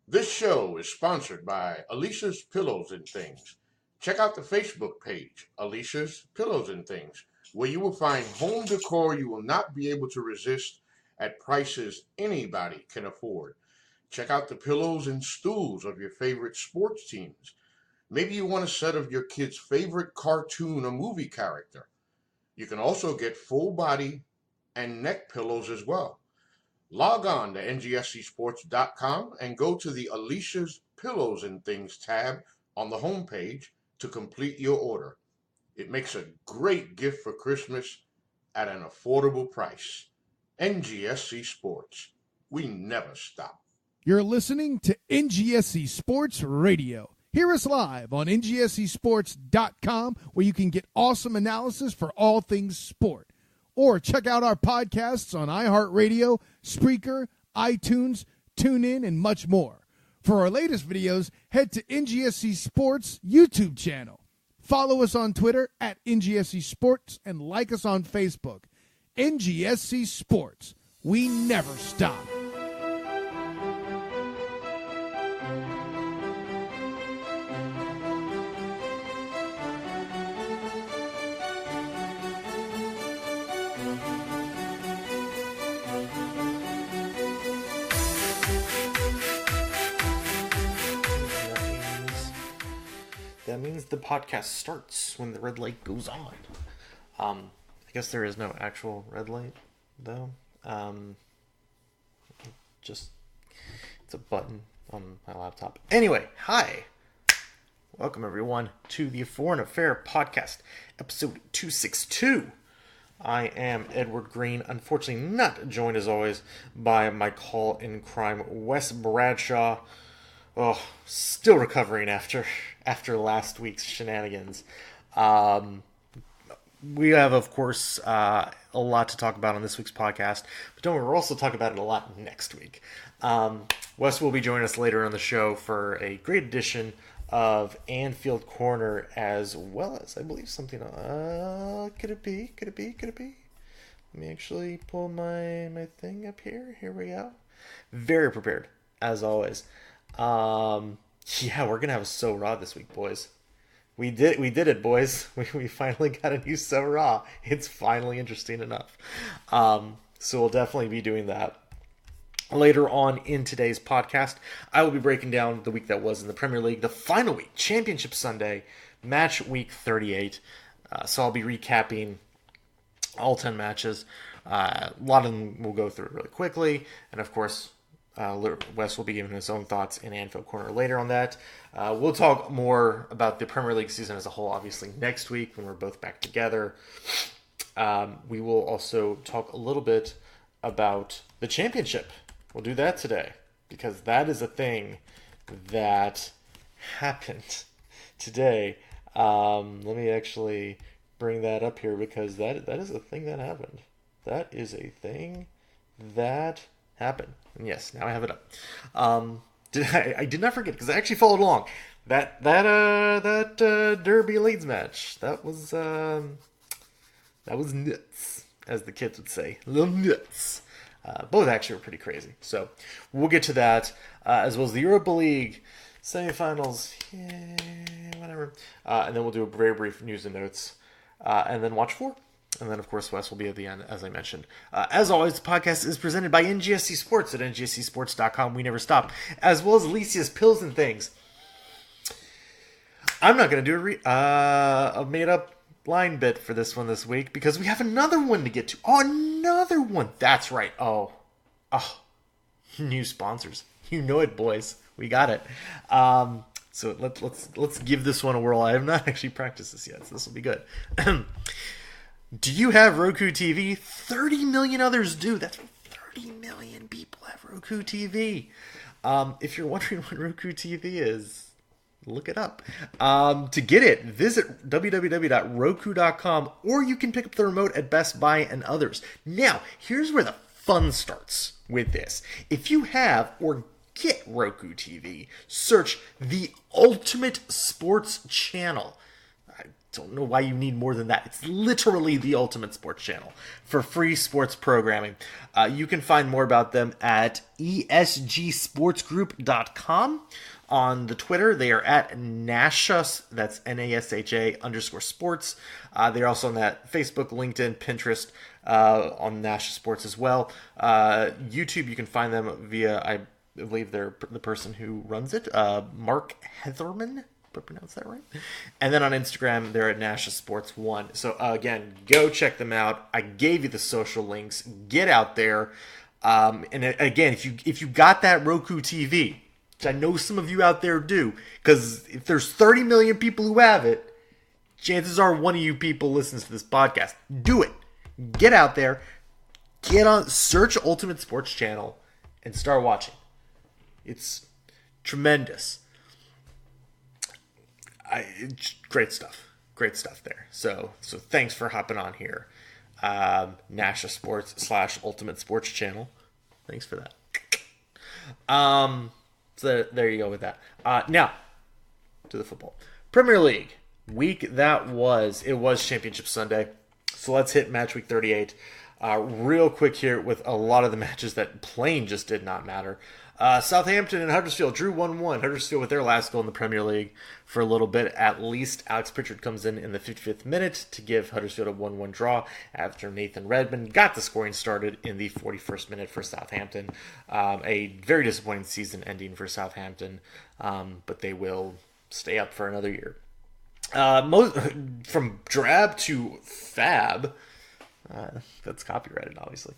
This show is sponsored by Alicia's Pillows and Things. Check out the Facebook page, Alicia's Pillows and Things, where you will find home decor you will not be able to resist at prices anybody can afford. Check out the pillows and stools of your favorite sports teams. Maybe you want a set of your kid's favorite cartoon or movie character. You can also get full body and neck pillows as well. Log on to ngscsports.com and go to the Alicia's Pillows and Things tab on the homepage to complete your order. It makes a great gift for Christmas at an affordable price. NGSC Sports. We never stop. You're listening to NGSC Sports Radio. Hear us live on ngscsports.com, where you can get awesome analysis for all things sport. Or check out our podcasts on iHeartRadio, Spreaker, iTunes, TuneIn, and much more. For our latest videos, head to NGSC Sports YouTube channel. Follow us on Twitter at NGSC Sports and like us on Facebook. NGSC Sports. We never stop. That means the podcast starts when the red light goes on. I guess there is no actual red light, though. It's a button on my laptop. Anyway, hi. Welcome, everyone, to the Foreign Affair Podcast, episode 262. I am Edward Green, unfortunately not joined, as always, by my call in crime, Wes Bradshaw. Oh, still recovering after last week's shenanigans. We have, of course, a lot to talk about on this week's podcast, but don't worry, we'll also talk about it a lot next week. Wes will be joining us later on the show for a great edition of Anfield Corner, as well as, I believe, something. Could it be? Let me actually pull my thing up here. Here we go. Very prepared, as always. Yeah, we're gonna have a So Raw this week, boys. We did it, boys. We finally got a new So Raw. It's finally interesting enough. So we'll definitely be doing that later on in today's podcast. I will be breaking down the week that was in the Premier League, the final week, Championship Sunday, match week 38. So I'll be recapping all 10 matches. A lot of them we'll go through really quickly, and of course, Wes will be giving his own thoughts in Anfield Corner later on that. We'll talk more about the Premier League season as a whole, obviously, next week when we're both back together. We will also talk a little bit about the championship. We'll do that today, because that is a thing that happened today. Let me actually bring that up here, because that is a thing that happened. That is a thing that happened. And yes, now I have it up. I did not forget, because I actually followed along. That Derby Leeds match. That was nuts, as the kids would say. A little nuts. Both actually were pretty crazy. So we'll get to that, as well as the Europa League semifinals. Yeah, whatever. And then we'll do a very brief news and notes, and then watch 4. And then, of course, Wes will be at the end, as I mentioned. As always, the podcast is presented by NGSC Sports at ngscsports.com. We never stop. As well as Alicia's Pills and Things. I'm not going to do a made-up line bit for this one this week, because we have another one to get to. Oh, another one. That's right. Oh, new sponsors. You know it, boys. We got it. So let's give this one a whirl. I have not actually practiced this yet, so this will be good. Do you have Roku TV? 30 million others do. That's 30 million people have Roku TV. If you're wondering what Roku TV is, look it up. To get it, visit www.roku.com, or you can pick up the remote at Best Buy and others. Now, here's where the fun starts with this. If you have or get Roku TV, search the Ultimate Sports Channel. don't know why you need more than that. It's literally the ultimate sports channel for free sports programming. You can find more about them at esgsportsgroup.com. On the Twitter, they are at Nasha, that's NASHA _sports. They're also on that Facebook, LinkedIn, Pinterest, on Nasha Sports as well. YouTube, you can find them via, I believe they're the person who runs it, Mark Heatherman, if I pronounce that right. And then on Instagram, they're at Nasha Sports 1. So again, go check them out. I gave you the social links. Get out there. And again, if you got that Roku TV, which I know some of you out there do, because if there's 30 million people who have it, chances are one of you people listens to this podcast. Do it. Get out there. Get on, search Ultimate Sports Channel and start watching. It's tremendous. Great stuff. Great stuff there. So thanks for hopping on here. Nasha Sports / Ultimate Sports Channel. Thanks for that. So there you go with that. Now, to the football. Premier League. Week that was. It was Championship Sunday. So let's hit match week 38. Real quick here with a lot of the matches that plain just did not matter. Southampton and Huddersfield drew 1-1. Huddersfield with their last goal in the Premier League for a little bit at least. Alex Pritchard comes in the 55th minute to give Huddersfield a 1-1 draw after Nathan Redmond got the scoring started in the 41st minute for Southampton. A very disappointing season ending for Southampton, but they will stay up for another year. From drab to fab. That's copyrighted, obviously.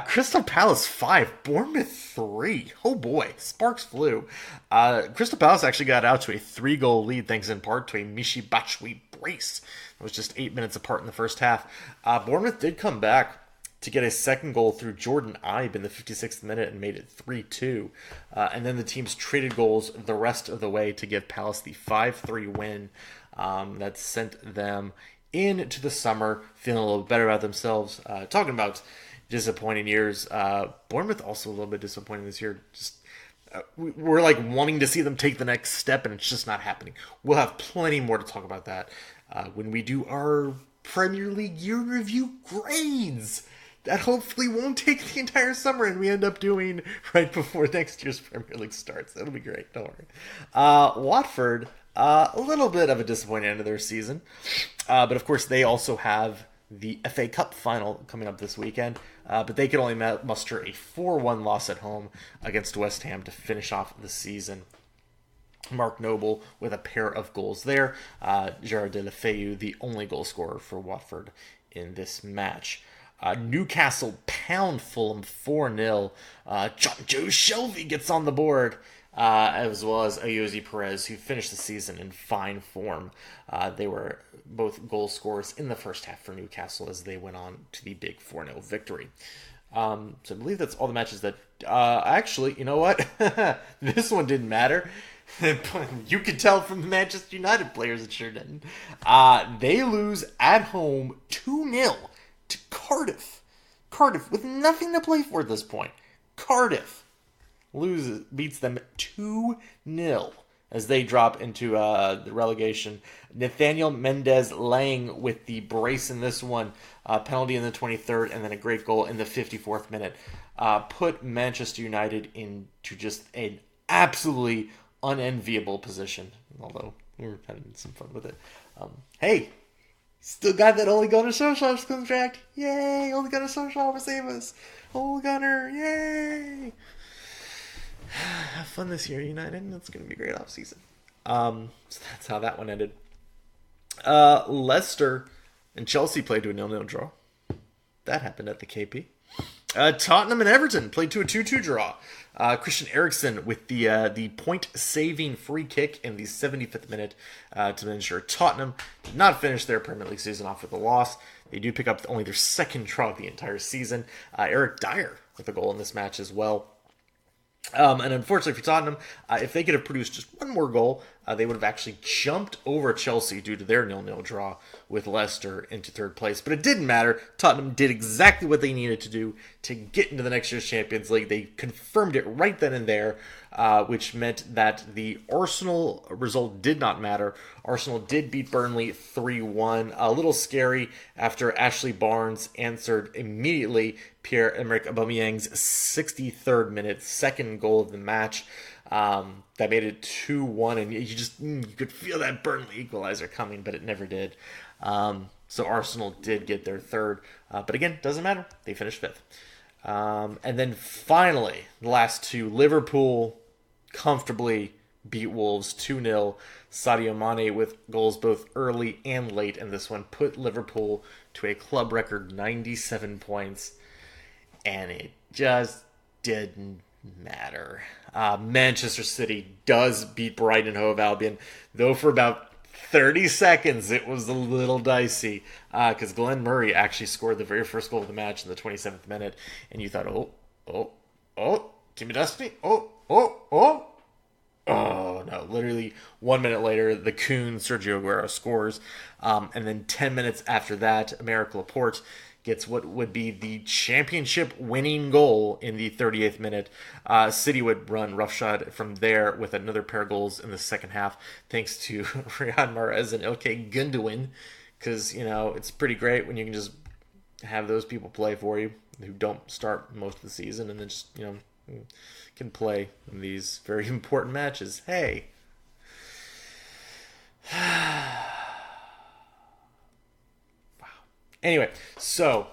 Crystal Palace 5, Bournemouth 3. Oh boy, sparks flew. Crystal Palace actually got out to a 3-goal lead thanks in part to a Michy Batshuayi brace. It was just 8 minutes apart in the first half. Bournemouth did come back to get a second goal through Jordan Ibe in the 56th minute and made it 3-2. And then the teams traded goals the rest of the way to give Palace the 5-3 win that sent them into the summer, feeling a little better about themselves. Talking about disappointing years, Bournemouth also a little bit disappointing this year. Just we're like wanting to see them take the next step, and it's just not happening. We'll have plenty more to talk about that when we do our Premier League year review grades. That hopefully won't take the entire summer, and we end up doing right before next year's Premier League starts. That'll be great. Don't worry. Watford. A little bit of a disappointing end of their season. But of course, they also have the FA Cup final coming up this weekend. But they could only muster a 4-1 loss at home against West Ham to finish off the season. Mark Noble with a pair of goals there. Gerard Deulofeu, the only goal scorer for Watford in this match. Newcastle pound Fulham 4-0. John Joe Shelby gets on the board. As well as Ayoze Perez, who finished the season in fine form. They were both goal scorers in the first half for Newcastle as they went on to the big 4-0 victory. So I believe that's all the matches that... actually, you know what? This one didn't matter. You could tell from the Manchester United players it sure didn't. They lose at home 2-0 to Cardiff. Cardiff with nothing to play for at this point. Cardiff beats them 2-0 as they drop into the relegation. Nathaniel Mendez-Lang with the brace in this one, penalty in the 23rd, and then a great goal in the 54th minute. Put Manchester United into just an absolutely unenviable position, although we were having some fun with it. Hey, still got that Ole Gunnar Solskjaer's contract. Yay, Ole Gunnar Solskjaer will save us. Ole Gunnar, yay. Have fun this year, United. It's going to be a great offseason. So that's how that one ended. Leicester and Chelsea played to a 0-0 draw. That happened at the KP. Tottenham and Everton played to a 2-2 draw. Christian Eriksen with the point-saving free kick in the 75th minute to ensure Tottenham did not finish their Premier League season off with a loss. They do pick up only their second draw of the entire season. Eric Dyer with a goal in this match as well. And unfortunately for Tottenham, if they could have produced just one more goal, they would have actually jumped over Chelsea due to their 0-0 draw with Leicester into third place. But it didn't matter. Tottenham did exactly what they needed to do to get into the next year's Champions League. They confirmed it right then and there, which meant that the Arsenal result did not matter. Arsenal did beat Burnley 3-1. A little scary after Ashley Barnes answered immediately Pierre-Emerick Aubameyang's 63rd minute, second goal of the match. That made it 2-1, and you could feel that Burnley equalizer coming, but it never did. So Arsenal did get their third, but again, doesn't matter. They finished fifth. And then finally, the last two, Liverpool comfortably beat Wolves 2-0. Sadio Mane with goals both early and late in this one put Liverpool to a club record 97 points, and it just didn't matter. Manchester City does beat Brighton and Hove Albion, though for about 30 seconds it was a little dicey because Glenn Murray actually scored the very first goal of the match in the 27th minute, and you thought, oh, Timmy Destiny, oh, no, literally 1 minute later, the Coon Sergio Aguero scores, and then 10 minutes after that, Aymeric Laporte gets what would be the championship winning goal in the 38th minute. City would run roughshod from there with another pair of goals in the second half, thanks to Riyad Mahrez and Ilkay Gundogan, because, it's pretty great when you can just have those people play for you who don't start most of the season and then just, can play in these very important matches. Hey. Anyway, so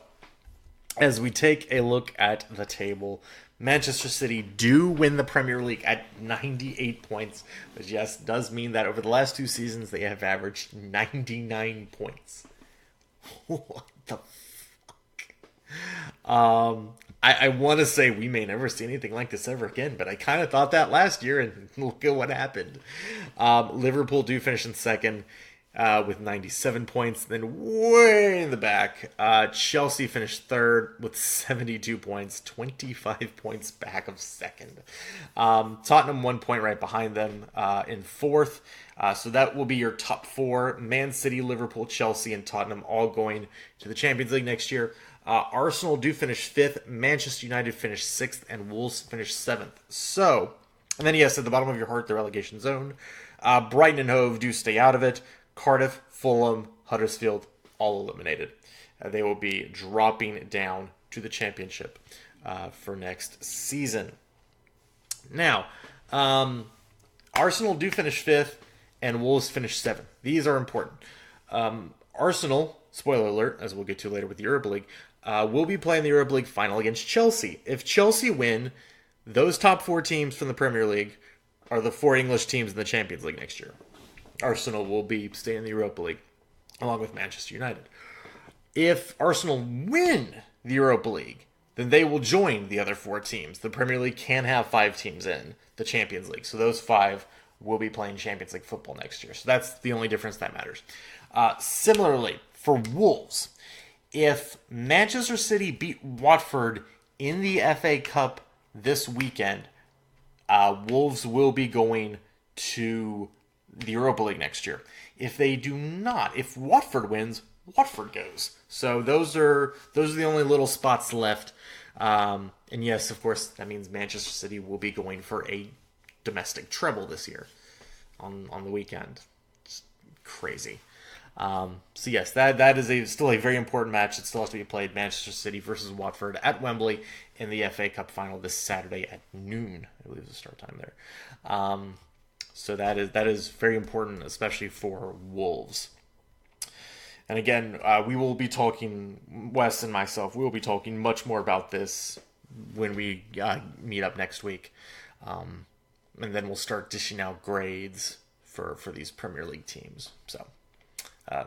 as we take a look at the table, Manchester City do win the Premier League at 98 points, which, yes, does mean that over the last two seasons they have averaged 99 points. What the fuck? I want to say we may never see anything like this ever again, but I kind of thought that last year, and look at what happened. Liverpool do finish in second with 97 points. Then way in the back, Chelsea finished third with 72 points, 25 points back of second. Tottenham 1 point right behind them in fourth. So that will be your top four. Man City, Liverpool, Chelsea, and Tottenham all going to the Champions League next year. Arsenal do finish fifth, Manchester United finish sixth, and Wolves finish seventh. So, and then yes, at the bottom of your heart, the relegation zone. Brighton and Hove do stay out of it. Cardiff, Fulham, Huddersfield, all eliminated. They will be dropping down to the Championship for next season. Now, Arsenal do finish fifth, and Wolves finish seventh. These are important. Arsenal, spoiler alert, as we'll get to later with the Europa League, will be playing the Europa League final against Chelsea. If Chelsea win, those top four teams from the Premier League are the four English teams in the Champions League next year. Arsenal will be staying in the Europa League, along with Manchester United. If Arsenal win the Europa League, then they will join the other four teams. The Premier League can have 5 teams in the Champions League, so those 5 will be playing Champions League football next year. So that's the only difference that matters. Similarly, for Wolves, if Manchester City beat Watford in the FA Cup this weekend, Wolves will be going to the Europa League next year. If they do not, if Watford wins, Watford goes. So those are the only little spots left. And yes, of course, that means Manchester City will be going for a domestic treble this year on the weekend. It's crazy. So yes, that is still a very important match. It still has to be played. Manchester City versus Watford at Wembley in the FA Cup final this Saturday at noon. I believe is the start time there. So that is very important, especially for Wolves. And again, we will be talking, Wes and myself, we will be talking much more about this when we meet up next week. And then we'll start dishing out grades for these Premier League teams. So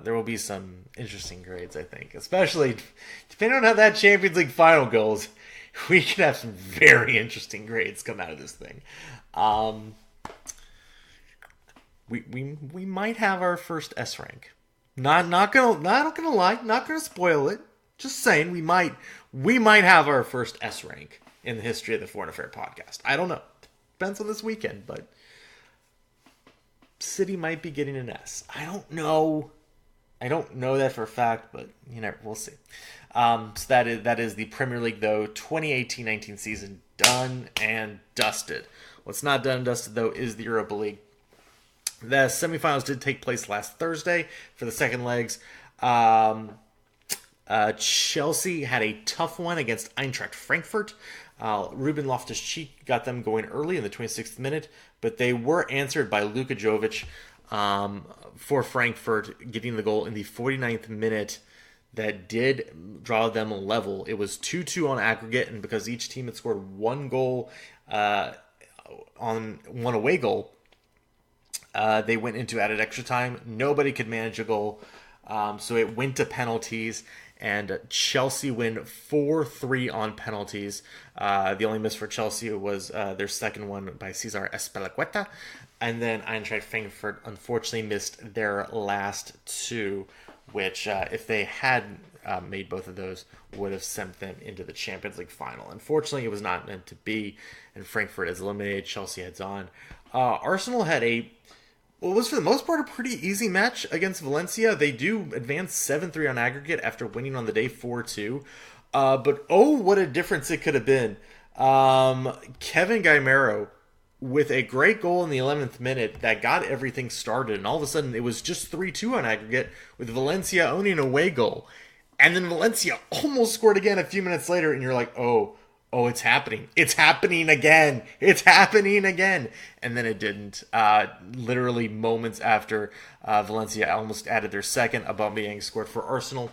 there will be some interesting grades, I think. Especially, depending on how that Champions League final goes, we could have some very interesting grades come out of this thing. We might have our first S rank. Not gonna lie, not gonna spoil it. Just saying, we might have our first S rank in the history of the Foreign Affair podcast. I don't know. Depends on this weekend, but City might be getting an S. I don't know. I don't know that for a fact, but we'll see. So that is the Premier League, though. 2018-19 season done and dusted. What's not done and dusted, though, is the Europa League. The semifinals did take place last Thursday for the second legs. Chelsea had a tough one against Eintracht Frankfurt. Ruben Loftus-Cheek got them going early in the 26th minute, but they were answered by Luka Jovic for Frankfurt, getting the goal in the 49th minute that did draw them level. It was 2-2 on aggregate, and because each team had scored one goal on one away goal, they went into added extra time. Nobody could manage a goal, so it went to penalties, and Chelsea win 4-3 on penalties. The only miss for Chelsea was their second one by Cesar Azpilicueta, and then Eintracht Frankfurt unfortunately missed their last two, which if they had made both of those, would have sent them into the Champions League final. Unfortunately, it was not meant to be, and Frankfurt is eliminated. Chelsea heads on. Arsenal had what was for the most part a pretty easy match against Valencia. They do advance 7-3 on aggregate after winning on the day 4-2. But what a difference it could have been. Kevin Gaimero with a great goal in the 11th minute that got everything started, and all of a sudden it was just 3-2 on aggregate with Valencia owning an away goal. And then Valencia almost scored again a few minutes later, and you're like, oh, it's happening. It's happening again. It's happening again. And then it didn't. Literally moments after Valencia almost added their second, Aubameyang scored for Arsenal.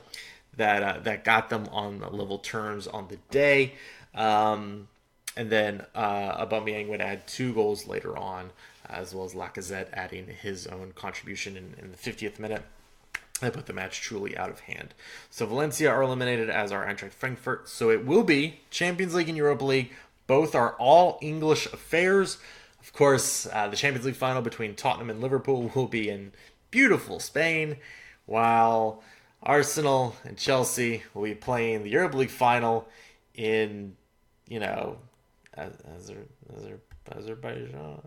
That got them on level terms on the day. And then Aubameyang would add 2 goals later on, as well as Lacazette adding his own contribution in the 50th minute. That put the match truly out of hand. So Valencia are eliminated, as are Eintracht Frankfurt. So it will be Champions League and Europa League. Both are all English affairs. Of course, the Champions League final between Tottenham and Liverpool will be in beautiful Spain, while Arsenal and Chelsea will be playing the Europa League final in, Azerbaijan.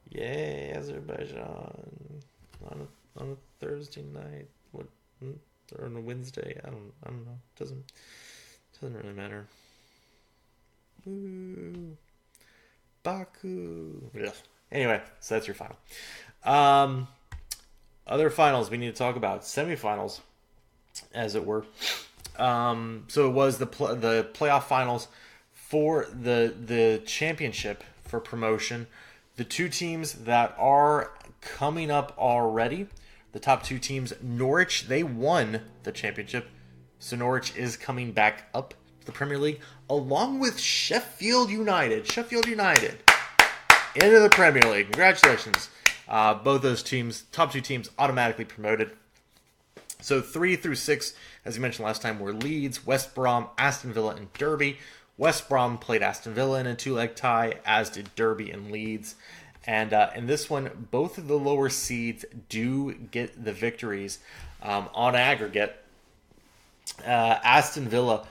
Yay, Azerbaijan. On a Thursday night, or on a Wednesday. I don't know. Doesn't really matter. Ooh, Baku. Ugh. Anyway, so that's your final. Other finals we need to talk about, semifinals, as it were. So it was the playoff finals for the championship for promotion. The two teams that are coming up already, the top two teams, Norwich, they won the championship. So Norwich is coming back up to the Premier League, along with Sheffield United. Sheffield United into the Premier League. Congratulations. Both those teams, top two teams, automatically promoted. So 3 through 6, as you mentioned last time, were Leeds, West Brom, Aston Villa, and Derby. West Brom played Aston Villa in a 2-leg tie, as did Derby and Leeds. And in this one, both of the lower seeds do get the victories on aggregate. Aston Villa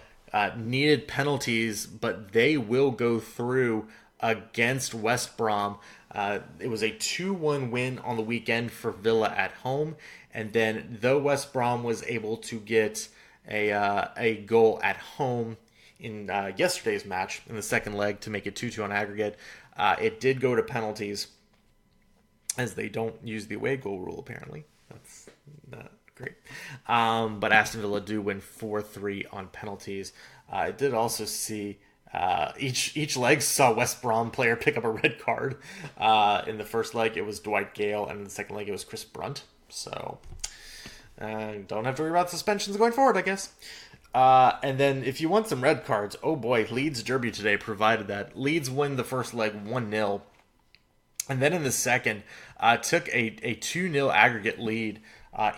needed penalties, but they will go through against West Brom. It was a 2-1 win on the weekend for Villa at home. And then though West Brom was able to get a goal at home in yesterday's match in the second leg to make it 2-2 on aggregate, it did go to penalties, as they don't use the away goal rule, apparently. That's not great. But Aston Villa do win 4-3 on penalties. I did also see each leg saw West Brom player pick up a red card. In the first leg, it was Dwight Gale, and in the second leg, it was Chris Brunt. So don't have to worry about suspensions going forward, I guess. And then if you want some red cards, oh boy, Leeds Derby today provided that. Leeds win the first leg 1-0. And then in the second, took a 2-0 aggregate lead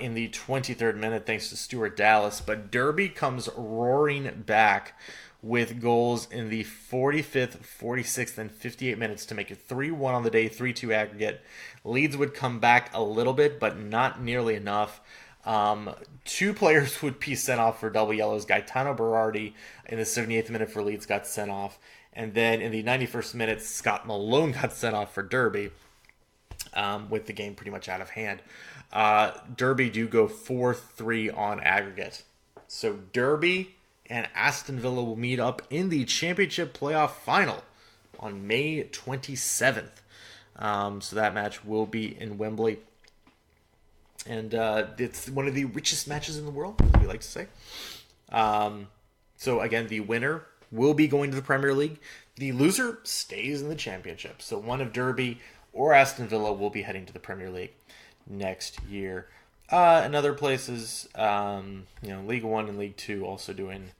in the 23rd minute thanks to Stuart Dallas. But Derby comes roaring back with goals in the 45th, 46th, and 58 minutes to make it 3-1 on the day, 3-2 aggregate. Leeds would come back a little bit, but not nearly enough. 2 players would be sent off for double yellows. Gaetano Berardi in the 78th minute for Leeds got sent off. And then in the 91st minute, Scott Malone got sent off for Derby, with the game pretty much out of hand. Derby do go 4-3 on aggregate. So Derby and Aston Villa will meet up in the Championship playoff final on May 27th. So that match will be in Wembley. And it's one of the richest matches in the world, as we like to say. So again, the winner will be going to the Premier League. The loser stays in the Championship. So one of Derby or Aston Villa will be heading to the Premier League next year. And other places, League One and League Two also doing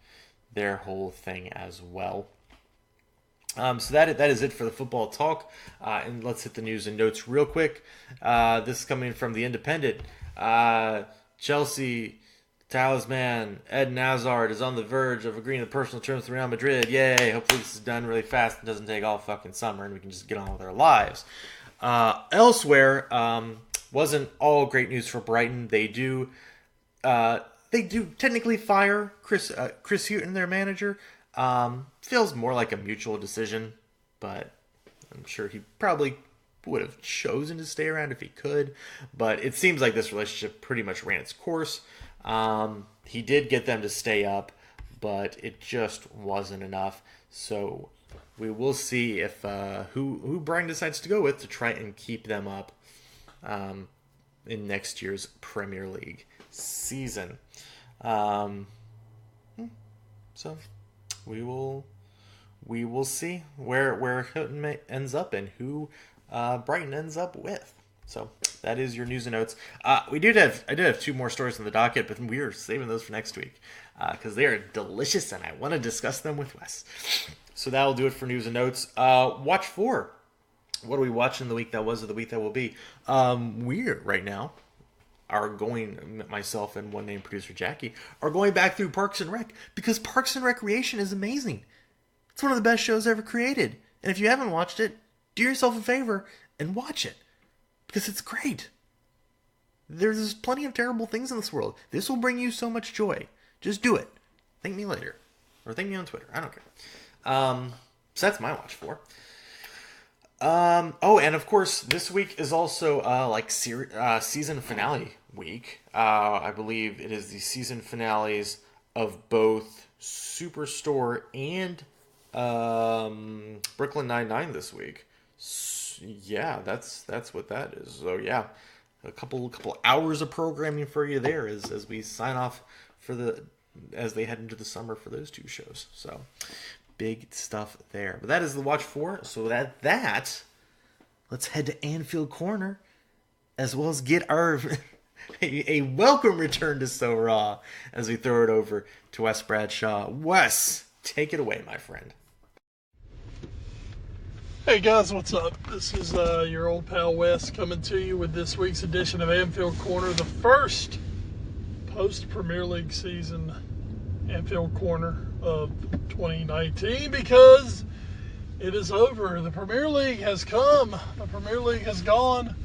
their whole thing as well. So that is it for the football talk. And let's hit the news and notes real quick. This is coming from The Independent. Chelsea talisman Eden Hazard is on the verge of agreeing to personal terms with Real Madrid. Yay! Hopefully this is done really fast and doesn't take all fucking summer and we can just get on with our lives. Elsewhere, wasn't all great news for Brighton. They do technically fire Chris Hughton, their manager. Feels more like a mutual decision, but I'm sure he probably would have chosen to stay around if he could. But it seems like this relationship pretty much ran its course. He did get them to stay up, but it just wasn't enough. So we will see if who Brian decides to go with to try and keep them up in next year's Premier League season. So we will see where Houghton ends up and who Brighton ends up with. So that is your news and notes. I did have two more stories on the docket, but we are saving those for next week because they are delicious and I want to discuss them with Wes. So that'll do it for news and notes. Watch 4. What are we watching the week that was or the week that will be? We're right now are going, myself and one named producer Jackie, are going back through Parks and Rec because Parks and Recreation is amazing. It's one of the best shows ever created. And if you haven't watched it, do yourself a favor and watch it because it's great. There's plenty of terrible things in this world. This will bring you so much joy. Just do it. Thank me later. Or thank me on Twitter. I don't care. So that's my watch 4. And of course, this week is also season finale week. I believe it is the season finales of both Superstore and Brooklyn Nine-Nine this week. Yeah, that's what that is. So yeah, a couple hours of programming for you there as we sign off as they head into the summer for those two shows. So big stuff there. But that is the watch 4. So that let's head to Anfield Corner as well as get our a welcome return to So Raw as we throw it over to Wes Bradshaw. Wes, take it away, my friend. Hey guys, what's up? This is your old pal Wes coming to you with this week's edition of Anfield Corner, the first post-Premier League season Anfield Corner of 2019 because it is over. The Premier League has come. The Premier League has gone.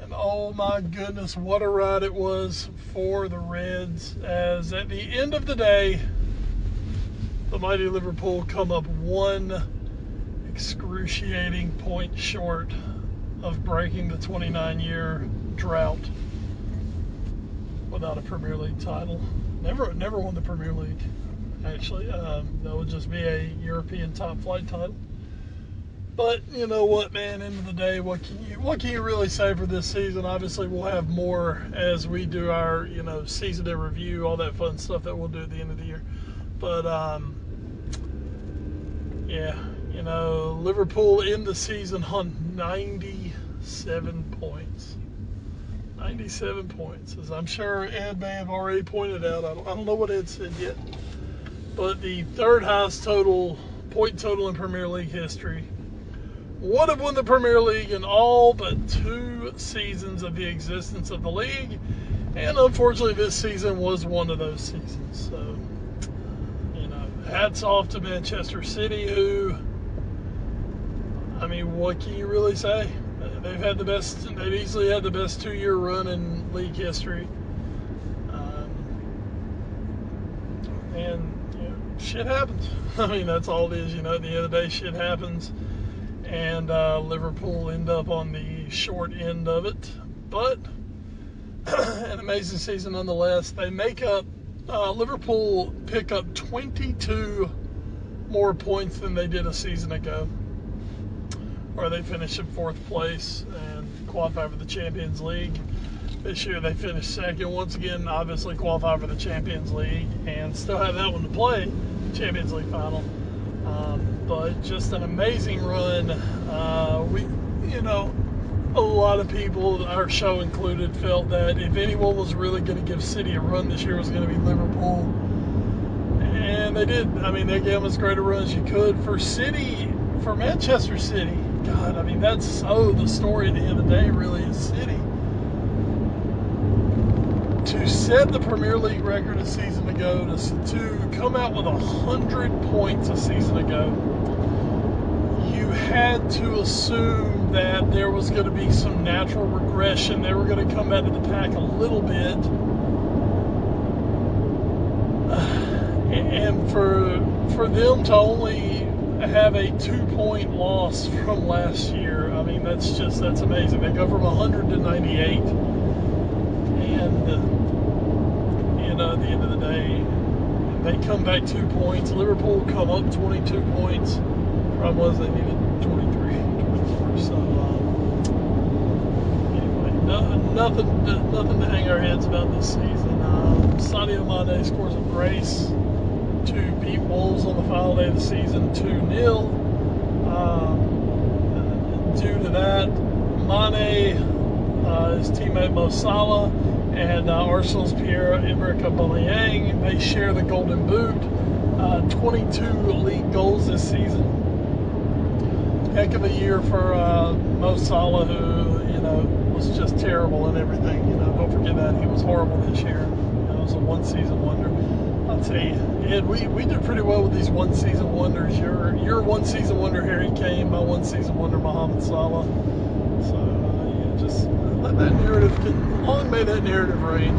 And oh my goodness, what a ride it was for the Reds as at the end of the day, the mighty Liverpool come up one excruciating point short of breaking the 29-year drought without a Premier League title. Never won the Premier League, actually. That would just be a European top flight title. But you know what, man, end of the day, what can you really say for this season? Obviously we'll have more as we do our, season in review, all that fun stuff that we'll do at the end of the year. But Liverpool in the season on 97 points. 97 points, as I'm sure Ed may have already pointed out. I don't know what Ed said yet. But the third highest point total in Premier League history. Would have won the Premier League in all but 2 seasons of the existence of the league. And unfortunately, this season was one of those seasons. So, hats off to Manchester City, who, what can you really say? They've easily had the best 2-year run in league history. shit happens. I mean, that's all it is. At the end of the day, shit happens. And Liverpool end up on the short end of it. But an amazing season nonetheless. They make up, Liverpool pick up 22 more points than they did a season ago, where they finished in 4th place and qualified for the Champions League. This year they finished 2nd. Once again, obviously qualified for the Champions League and still have that one to play, Champions League final. But just an amazing run. A lot of people, our show included, felt that if anyone was really going to give City a run this year, it was going to be Liverpool. And they did. I mean, they gave them as great a run as you could. For Manchester City, God, I mean, that's so the story at the end of the day, really, is City. To set the Premier League record a season ago, to come out with 100 points a season ago, you had to assume that there was going to be some natural regression. They were going to come out of the pack a little bit. And for them to only have a 2-point loss from last year, I mean, that's amazing. They go from 100 to 98. And, at the end of the day, they come back 2 points. Liverpool come up 22 points. Problem was they needed 23, 24. So, anyway, nothing to hang our heads about this season. Sadio Mane scores a brace to beat Wolves on the final day of the season 2-0. Due to that, Mane, his teammate Mo Salah, and Arsenal's Pierre-Emerick Aubameyang, they share the Golden Boot. 22 league goals this season. Heck of a year for Mo Salah, who was just terrible in everything. Don't forget that he was horrible this year. It was a one-season wonder. I'll tell you, Ed, we did pretty well with these one-season wonders. Your one-season wonder Harry Kane, my one-season wonder Mohamed Salah. So just let that narrative, long may that narrative reign.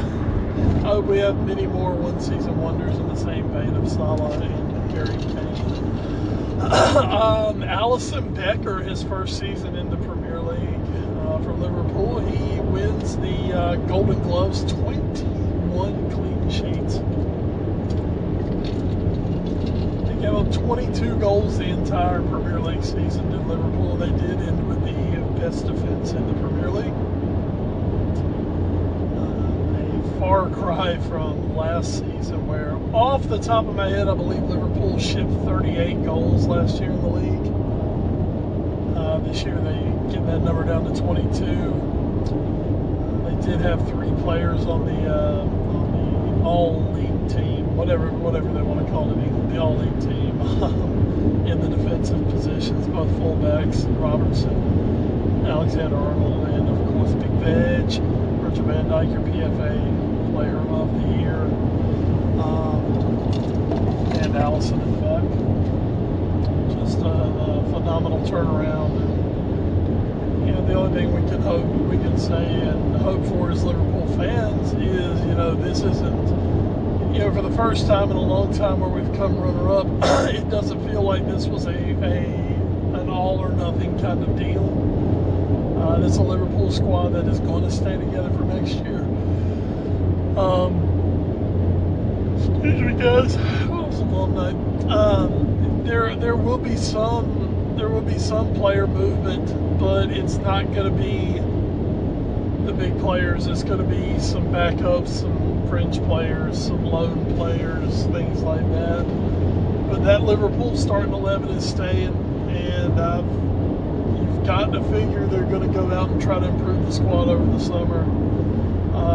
I hope we have many more one-season wonders in the same vein of Salah and Harry Kane. Alisson Becker, his first season in the Premier League for Liverpool, he wins the Golden Gloves, 21 clean sheets. They gave up 22 goals the entire Premier League season to Liverpool. They did end with the best defense in the Premier League. A far cry from last season, where off the top of my head, I believe Liverpool shipped 38 goals last year in the league. This year they get that number down to 22. They did have 3 players on the all-league team, whatever they want to call it, the all-league team, in the defensive positions, both fullbacks, Robertson, Alexander-Arnold, and of course Big Veg, Virgil van Dijk, your PFA Player of the Year, and Alisson in the back. Just a phenomenal turnaround. And, the only thing we can say and hope for as Liverpool fans is, this isn't, for the first time in a long time where we've come runner-up, it doesn't feel like this was an all or nothing kind of deal. It's a Liverpool squad that is going to stay together for next year. Excuse me, guys. Oh, it was a long night. There will be some player movement, but it's not going to be the big players. It's going to be some backups, some fringe players, some loan players, things like that. But that Liverpool starting 11 is staying, and you've got to figure they're going to go out and try to improve the squad over the summer.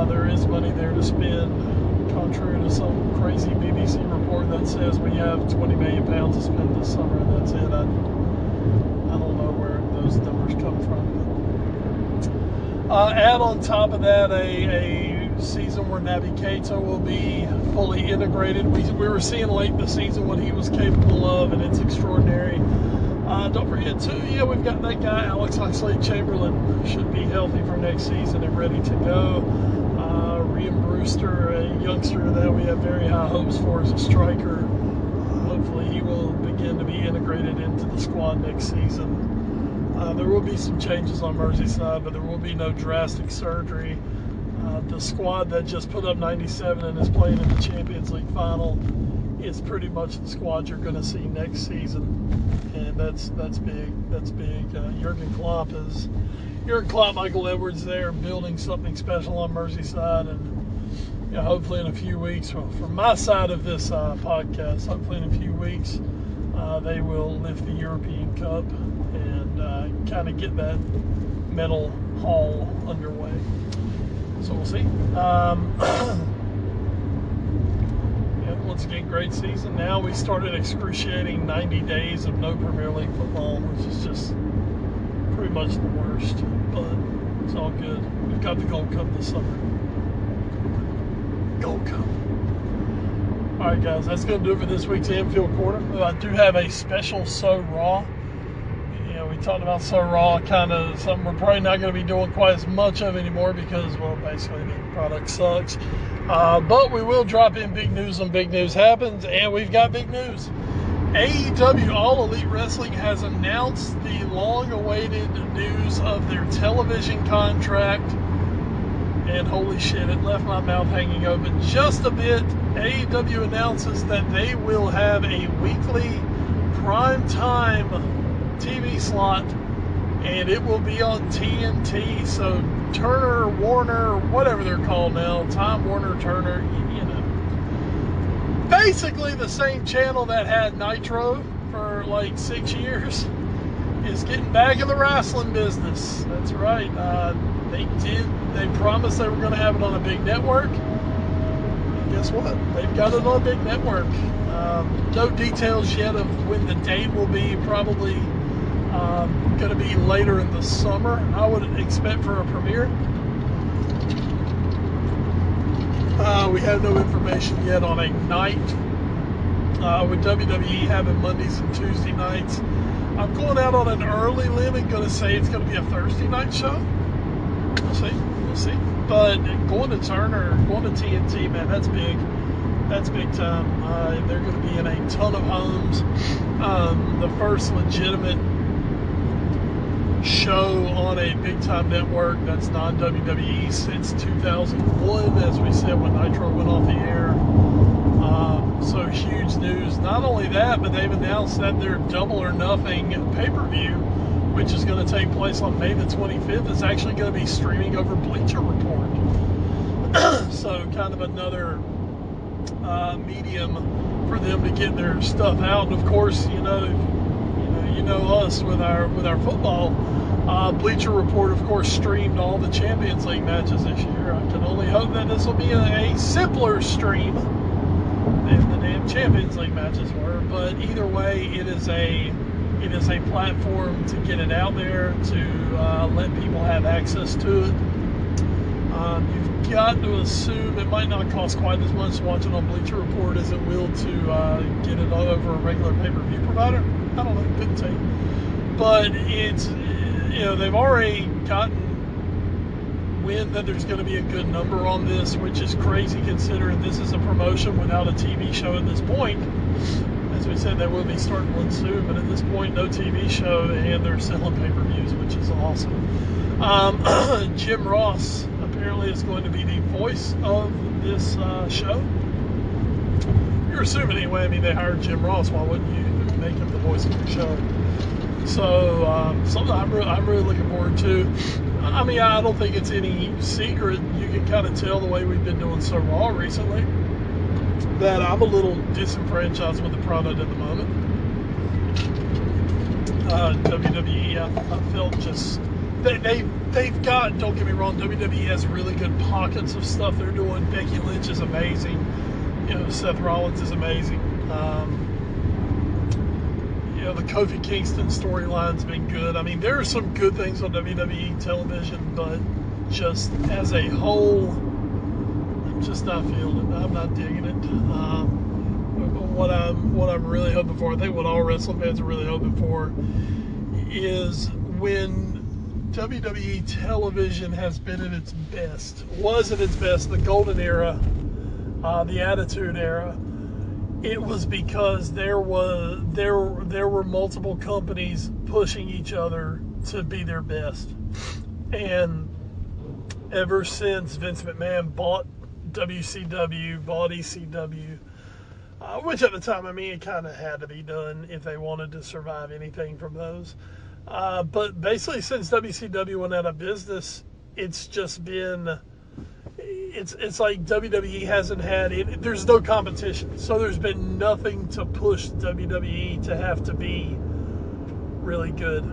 There is money there to spend, contrary to some crazy BBC report that says we have £20 million to spend this summer, and that's it. I don't know where those numbers come from. Add on top of that a season where Naby Keita will be fully integrated. We were seeing late in the season what he was capable of, and it's extraordinary. Don't forget, too, we've got that guy, Alex Oxlade-Chamberlain, who should be healthy for next season and ready to go. Rhian Brewster, a youngster that we have very high hopes for as a striker. hopefully he will begin to be integrated into the squad next season. There will be some changes on Merseyside, but there will be no drastic surgery. The squad that just put up 97 and is playing in the Champions League final is pretty much the squad you're going to see next season, and that's big. That's big. Jurgen Klopp, Michael Edwards, there building something special on Merseyside, and hopefully in a few weeks, from my side of this podcast, hopefully in a few weeks, they will lift the European Cup and kind of get that medal haul underway. So we'll see. Once again, great season. Now we started excruciating 90 days of no Premier League football, which is just pretty much the worst. But it's all good. We've got the Gold Cup this summer. Gold Cup. All right, guys, that's going to do it for this week's Anfield Corner. I do have a special So Raw. We talked about So Raw, kind of something we're probably not going to be doing quite as much of anymore because, well, basically the product sucks. But we will drop in big news when big news happens, and we've got big news. AEW, All Elite Wrestling, has announced the long-awaited news of their television contract. And holy shit, it left my mouth hanging open just a bit. AEW announces that they will have a weekly primetime TV slot, and it will be on TNT. So Turner, Warner, whatever they're called now, Time Warner, Turner, basically the same channel that had Nitro for like 6 years is getting back in the wrestling business. That's right. They promised they were going to have it on a big network. And guess what? They've got it on a big network. No details yet of when the date will be. Probably going to be later in the summer, I would expect, for a premiere. We have no information yet on a night. With WWE having Mondays and Tuesday nights, I'm going out on an early limb and going to say it's going to be a Thursday night show. We'll see. But going to Turner, going to TNT, man, that's big. That's big time. They're going to be in a ton of homes. The first legitimate show on a big-time network that's non-WWE since 2001, as we said, when Nitro went off the air. So huge news. Not only that, but they've announced that their Double or Nothing pay-per-view, which is going to take place on May the 25th, is actually going to be streaming over Bleacher Report. So kind of another medium for them to get their stuff out. And of course, you know us with our football. Bleacher Report, of course, streamed all the Champions League matches this year. I can only hope that this will be a simpler stream than the damn Champions League matches were. But either way, it is a platform to get it out there, to let people have access to it. You've got to assume it might not cost quite as much to watch it on Bleacher Report as it will to get it over a regular pay-per-view provider. I don't know, couldn't tell you. But it's, they've already gotten wind that there's going to be a good number on this, which is crazy considering this is a promotion without a TV show at this point. As we said, they will be starting one soon, but at this point, no TV show, and they're selling pay-per-views, which is awesome. Jim Ross apparently is going to be the voice of this show. You're assuming anyway. I mean, they hired Jim Ross. Why wouldn't you make him the voice of the show? So something I'm really looking forward to. I mean, I don't think it's any secret. You can kind of tell the way we've been doing So Raw recently that I'm a little disenfranchised with the product at the moment. WWE, I felt just they've got, don't get me wrong, WWE has really good pockets of stuff they're doing. Becky Lynch is amazing. Seth Rollins is amazing. The Kofi Kingston storyline's been good. I mean, there are some good things on WWE television, but just as a whole, I'm just not feeling it. I'm not digging it. What I'm really hoping for, I think what all wrestling fans are really hoping for, is when WWE television has been at its best, was at its best, the golden era, the Attitude Era, it was because there were multiple companies pushing each other to be their best. And ever since Vince McMahon bought WCW, bought ECW, which at the time, I mean, it kind of had to be done if they wanted to survive anything from those. But basically, since WCW went out of business, it's just been, it's like WWE hasn't had it. There's no competition, so there's been nothing to push WWE to have to be really good.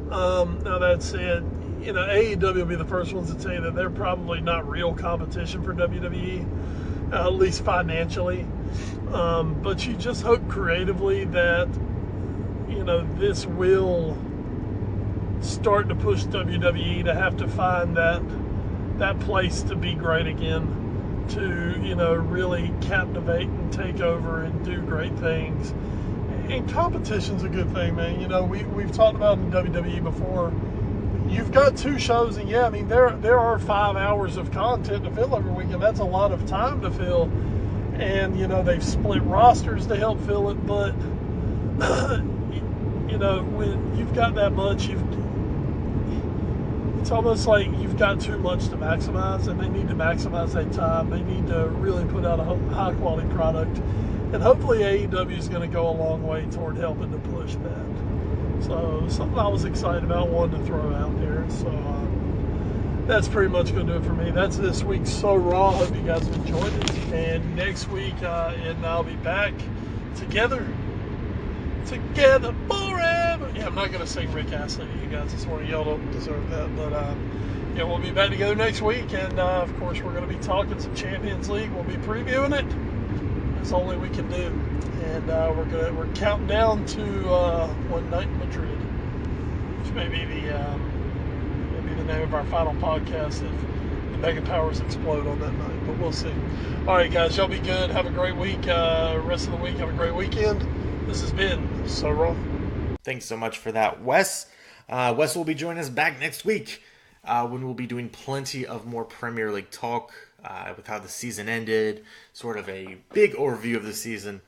Now that said, AEW will be the first ones to tell you that they're probably not real competition for WWE, at least financially. But you just hope creatively that, this will start to push WWE to have to find that place to be great again, to, really captivate and take over and do great things. And competition's a good thing, man. We've talked about in WWE before. You've got 2 shows, and yeah, I mean, there are 5 hours of content to fill every week, and that's a lot of time to fill. And, they've split rosters to help fill it, but, when you've got that much, it's almost like you've got too much to maximize, and they need to maximize that time. They need to really put out a high-quality product. And hopefully AEW is going to go a long way toward helping to push that. So something I was excited about, wanted to throw out there. So that's pretty much going to do it for me. That's this week's So Raw. Hope you guys have enjoyed it. And next week, and I'll be back together forever. Yeah, I'm not going to sing Rick Astley to you guys this morning. Y'all don't deserve that. But yeah, we'll be back together next week. And of course, we're going to be talking some Champions League. We'll be previewing it. That's all we can do, and we're counting down to one night in Madrid, which may be the name of our final podcast if the Mega Powers explode on that night. But we'll see. All right, guys, y'all be good. Have a great week. Rest of the week, have a great weekend. This has been So Raw. Thanks so much for that, Wes. Wes will be joining us back next week when we'll be doing plenty of more Premier League talk. With how the season ended, sort of a big overview of the season.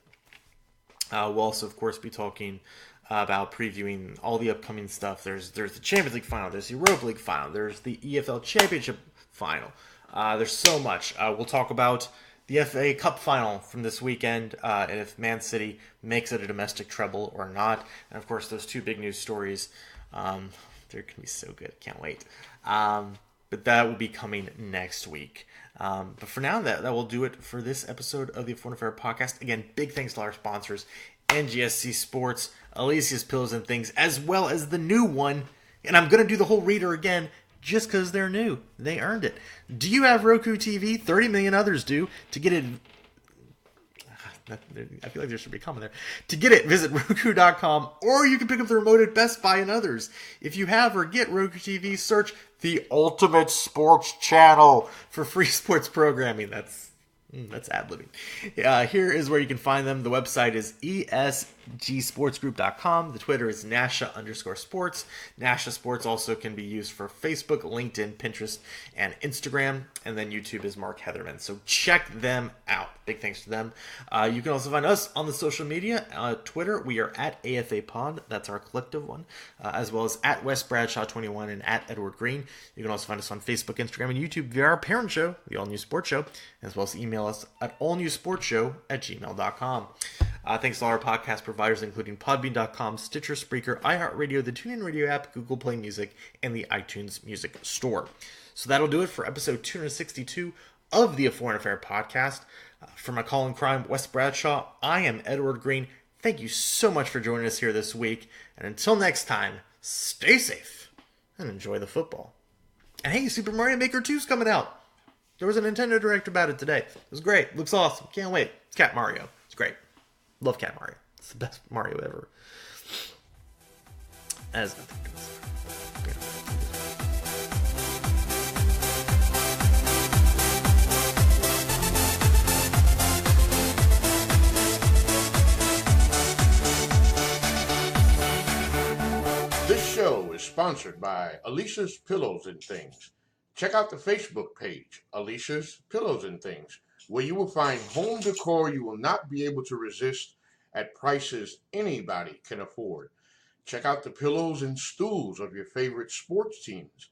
We'll also, of course, be talking about previewing all the upcoming stuff. There's the Champions League final, there's the Europa League final, there's the EFL Championship final. There's so much. We'll talk about the FA Cup final from this weekend, and if Man City makes it a domestic treble or not. And, of course, those 2 big news stories. They're going to be so good. Can't wait. But that will be coming next week. But for now, that will do it for this episode of the Foreign Affair Podcast. Again, big thanks to our sponsors, NGSC Sports, Alicia's Pillows and Things, as well as the new one. And I'm going to do the whole reader again just because they're new. They earned it. Do you have Roku TV? 30 million others do. To get it... I feel like there should be a comment there. To get it, visit Roku.com, or you can pick up the remote at Best Buy and others. If you have or get Roku TV, search the Ultimate Sports Channel for free sports programming. That's ad-libbing. Here is where you can find them. The website is esgsportsgroup.com. The Twitter is Nasha_sports. Nasha Sports also can be used for Facebook, LinkedIn, Pinterest, and Instagram. And then YouTube is Mark Heatherman. So check them out. Big thanks to them. You can also find us on the social media. Twitter, we are at AFA Pod. That's our collective one. As well as at Wes Bradshaw 21 and at Edward Green. You can also find us on Facebook, Instagram, and YouTube via our parent show, the All New Sports Show, as well as email us at allnewsportshow@gmail.com. Thanks to all our podcast providers, including Podbean.com, Stitcher, Spreaker, iHeartRadio, the TuneIn Radio app, Google Play Music, and the iTunes Music Store. So that'll do it for episode 262 of the A Foreign Affair Podcast. For my call in crime, Wes Bradshaw, I am Edward Green. Thank you so much for joining us here this week. And until next time, stay safe and enjoy the football. And hey, Super Mario Maker 2 is coming out. There was a Nintendo Direct about it today. It was great. Looks awesome. Can't wait. It's Cat Mario. It's great. Love Cat Mario. It's the best Mario ever. As nothing goes. This show is sponsored by Alicia's Pillows and Things. Check out the Facebook page, Alicia's Pillows and Things, where you will find home decor you will not be able to resist at prices anybody can afford. Check out the pillows and stools of your favorite sports teams.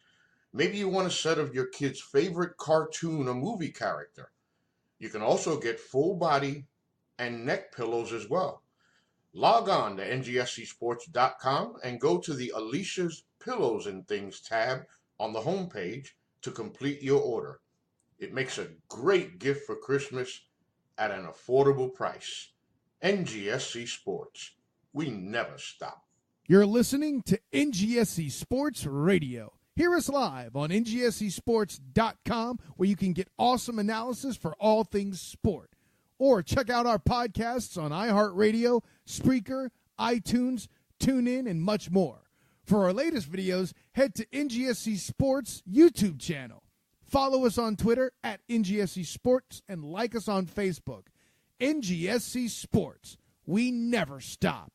Maybe you want a set of your kid's favorite cartoon or movie character. You can also get full body and neck pillows as well. Log on to ngscsports.com and go to the Alicia's Pillows and Things tab on the homepage to complete your order. It makes a great gift for Christmas at an affordable price. NGSC Sports. We never stop. You're listening to NGSC Sports Radio. Hear us live on NGSCsports.com, where you can get awesome analysis for all things sport. Or check out our podcasts on iHeartRadio, Spreaker, iTunes, TuneIn, and much more. For our latest videos, head to NGSC Sports YouTube channel. Follow us on Twitter at NGSC Sports and like us on Facebook. NGSC Sports. We never stop.